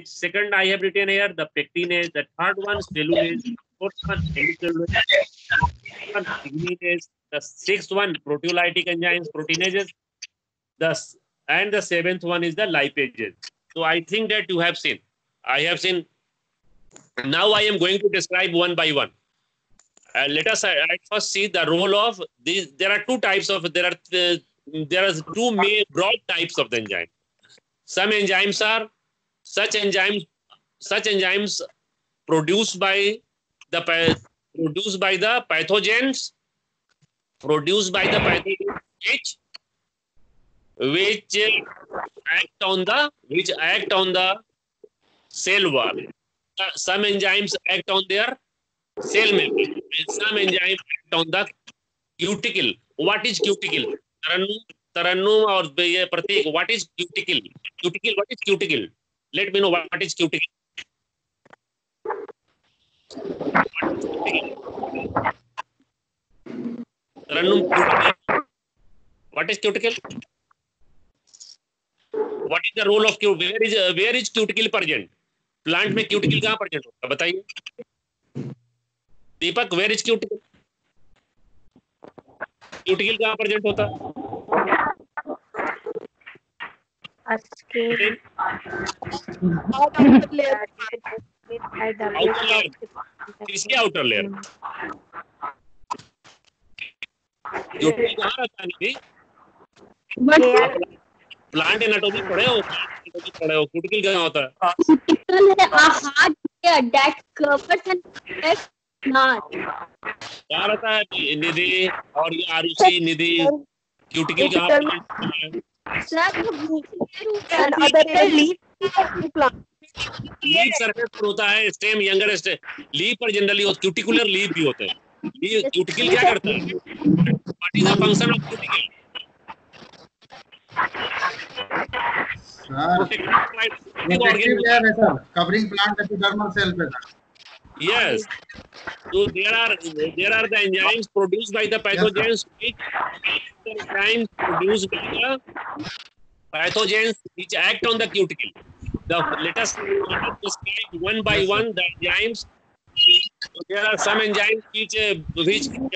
second I have written here the pectinase, the third one cellulase, fourth one hemicellulase, one ligninase, the sixth one proteolytic enzymes, proteinases, and the seventh one is the lipases. So I think that you have seen. I have seen. Now I am going to describe one by one. Let us at first see the role of these. There are two types of there are two main broad types of the enzyme. Some enzymes are such enzymes produced by the pathogens which act on the cell wall. Some enzymes act on their cell membrane, and some enzymes act on the cuticle. What is cuticle? Tarannum or Pratik, what is cuticle? Cuticle, what is cuticle? Let me know what is cuticle. Tarannum, what is cuticle? What is the role of cuticle? Where is cuticle present? Plant में cuticle कहाँ present होता है? बताइए. दीपक, where is cuticle? Cuticle कहाँ present होता है? किसके outer layer? Cuticle कहाँ रहता है निधि? प्लांट एनाटॉमी पढ़े हो? क्यूटिकल कहाँ होता है? Cuticle है a hard layer that covers and protects plant. कहाँ रहता है निधि और ये आरुषि निधि? क्यूटिकल कहाँ रहता है? लीफ सरफेस पर होता है, स्टेम यंगर स्टेम लीफ पर जनरली क्यूटिकुलर लीफ भी होते हैं. ये क्यूटिकल क्या करता है? What is the function of cuticle? Protective layer है sir, covering plant epidermal cell पे था. Yes. So there are the enzymes produced by the pathogens which act on the cuticle. Let us describe one by one the enzymes. So there are some enzymes which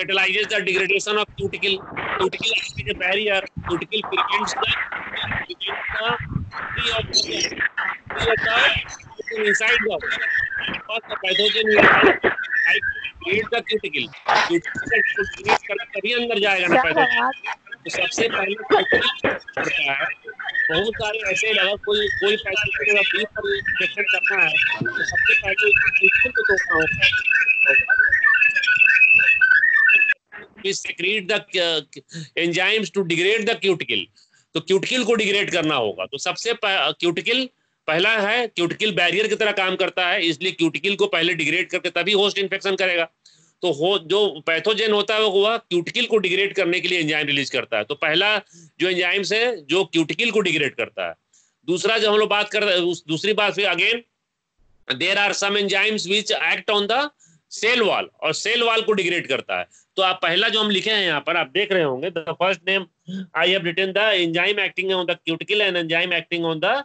catalyzes the degradation of cuticle. Cuticle acts as a barrier. Cuticle prevents the inside the pathogen will create the cuticle. Cuticle तभी अंदर जाएगा ना pathogen. तो सबसे पहले होता है बहुत सारे ऐसे लगा कोई पैथोजन का बीफ पर इंजेक्शन करना है तो सबसे पहले क्यूटिकल को तोड़ना होता है. We secrete the enzymes to degrade the cuticle. तो क्यूटिकल को डिग्रेड करना होगा. तो सबसे क्यूटिकल पहला है, क्यूटिकल बैरियर की तरह काम करता है, इसलिए क्यूटिकल को पहले डिग्रेड करके तभी होस्ट इन्फेक्शन करेगा. तो जो पैथोजेन होता है वो क्यूटिकल को डिग्रेड करने के लिए एंजाइम रिलीज करता है. तो पहला जो एंजाइम्स है जो क्यूटिकल को डिग्रेड करता है. दूसरा जो हम लोग बात कर रहे हैं, दूसरी बात फिर again there are some enzymes which act on the cell wall और सेल वॉल को डिग्रेड करता है. तो आप पहला जो हम लिखे हैं यहाँ पर आप देख रहे होंगे the first name I have written the enzyme acting on the cuticle and enzyme acting on the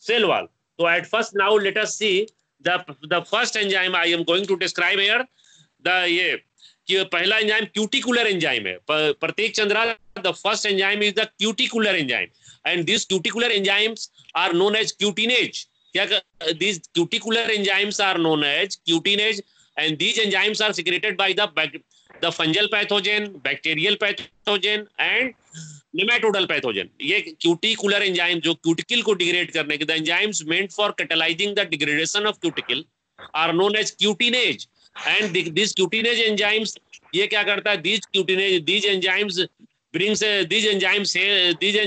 cell wall. So at first now let us see the first enzyme I am going to describe here. ये कि पहला enzyme cuticular enzyme है. प्रतीक Chandra, the first enzyme is the cuticular enzyme and these cuticular enzymes are known as cutinase. These cuticular enzymes are known as cutinase and these enzymes are secreted by the fungal pathogen, bacterial pathogen and nematodal pathogen. ये cuticular enzyme जो cuticle को degrade करने के the enzymes meant for catalysing the degradation of cuticle are known as cutinase and this cutinase enzymes ये क्या करता है? these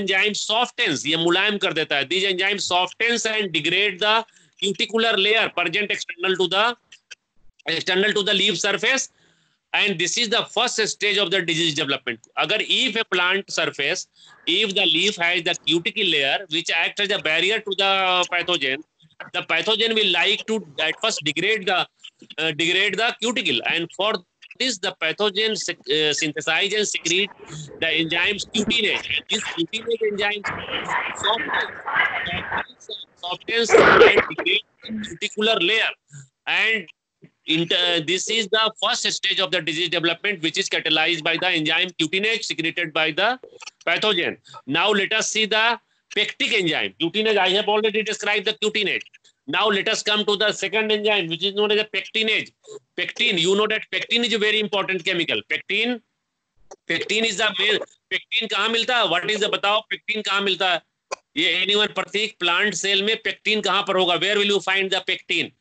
enzymes softens, ये मुलायम कर देता है. these enzymes softens and degrade the cuticular layer present external to the leaf surface. And this is the first stage of the disease development. Agar if a plant surface, if the leaf has the cuticle layer which acts as a barrier to the pathogen will like to at first degrade the cuticle, and for this the pathogen synthesize and secrete the enzymes cutinase. This cutinase enzymes softens and degrade cuticular layer, and this is the first stage of the disease development, which is catalyzed by the enzyme cutinase secreted by the pathogen. Now let us see the pectic enzyme. Cutinase, I have already described the cutinase. Now let us come to the second enzyme, which is known as a pectinase. Pectin, you know that pectin is a very important chemical. Pectin is the main. Pectin कहाँ मिलता है? What is the, बताओ pectin कहाँ मिलता है? ये anyone प्रत्येक plant cell में पेक्टिन कहाँ पर होगा? Where will you find the pectin?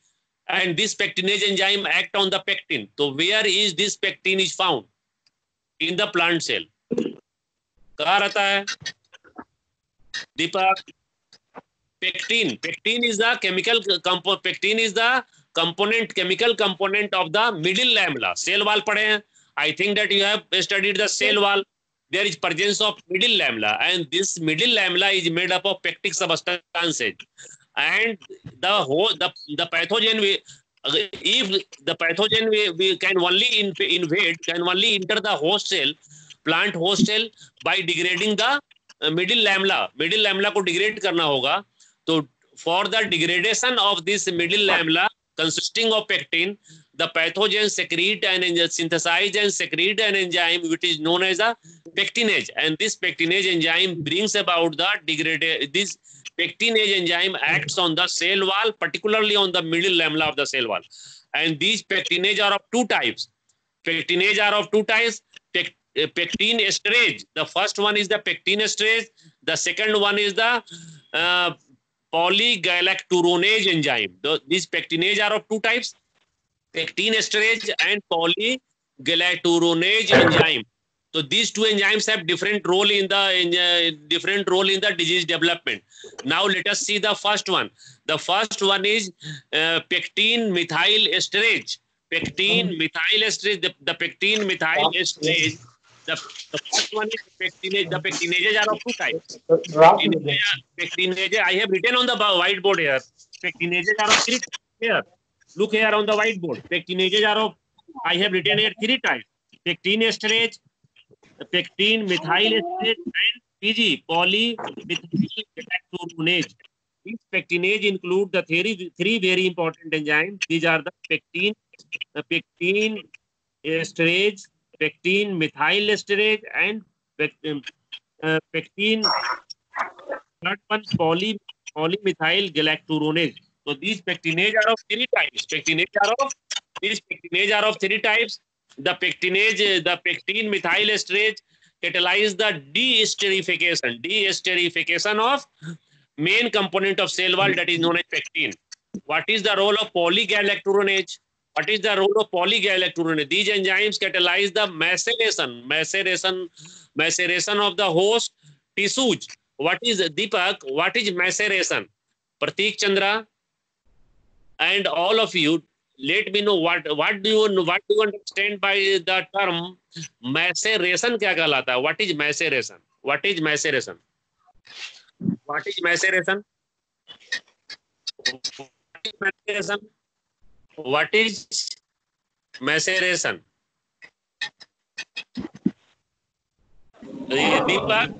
And this pectinase enzyme act on the pectin. So where is this pectin is found? In the plant cell. कहाँ रहता है? Deepak. Pectin. Pectin is the chemical component. Pectin is the chemical component of the middle lamella. Cell wall पढ़े हैं? I think that you have studied the cell wall. There is presence of middle lamella, and this middle lamella is made up of pectic substances. And the pathogen, if the pathogen we can only invade, can only enter the host cell, plant host cell, by degrading the middle lamella. Middle lamella को degrade करना होगा. So for the degradation of this middle lamella consisting of pectin, the pathogen secrete and synthesize and secrete an enzyme which is known as a pectinase, and this pectinase enzyme brings about the degradation. This pectinase enzyme acts on the cell wall, particularly on the middle lamella of the cell wall. And these pectinase are of two types. Pectinase are of two types. Pectin esterase. The first one is the pectin esterase. The second one is the polygalacturonase enzyme. These pectinase are of two types. Pectin esterase and polygalacturonase enzyme. So these two enzymes have different role in the disease development. Now let us see the first one. The first one is pectin methyl esterase. Pectin methyl esterase. The pectin methyl esterase. The first one is pectinase. The pectinases are of two types. Pectinase, I have written on the whiteboard here. Pectinases are of three types. Here, look here on the whiteboard. Pectinases are of, I have written here three types. Pectin esterase, pectin methyl esterase, and PG, polymethyl-galacturonase. These pectinase include the three very important enzymes. These are the pectin esterase, pectin methyl esterase, and pectin polymethyl galacturonase. So these pectinase are of three types. These pectinase are of three types. The pectin methyl esterase catalyze the deesterification of main component of cell wall, that is known as pectin. What is the role of polygalacturonase? These enzymes catalyze the maceration of the host tissues. What is, Deepak? What is maceration? Prateek Chandra and all of you, let me know what do you understand by the term maceration? क्या कहलाता है? What is maceration? What is maceration? What is maceration? What is maceration? Deepak,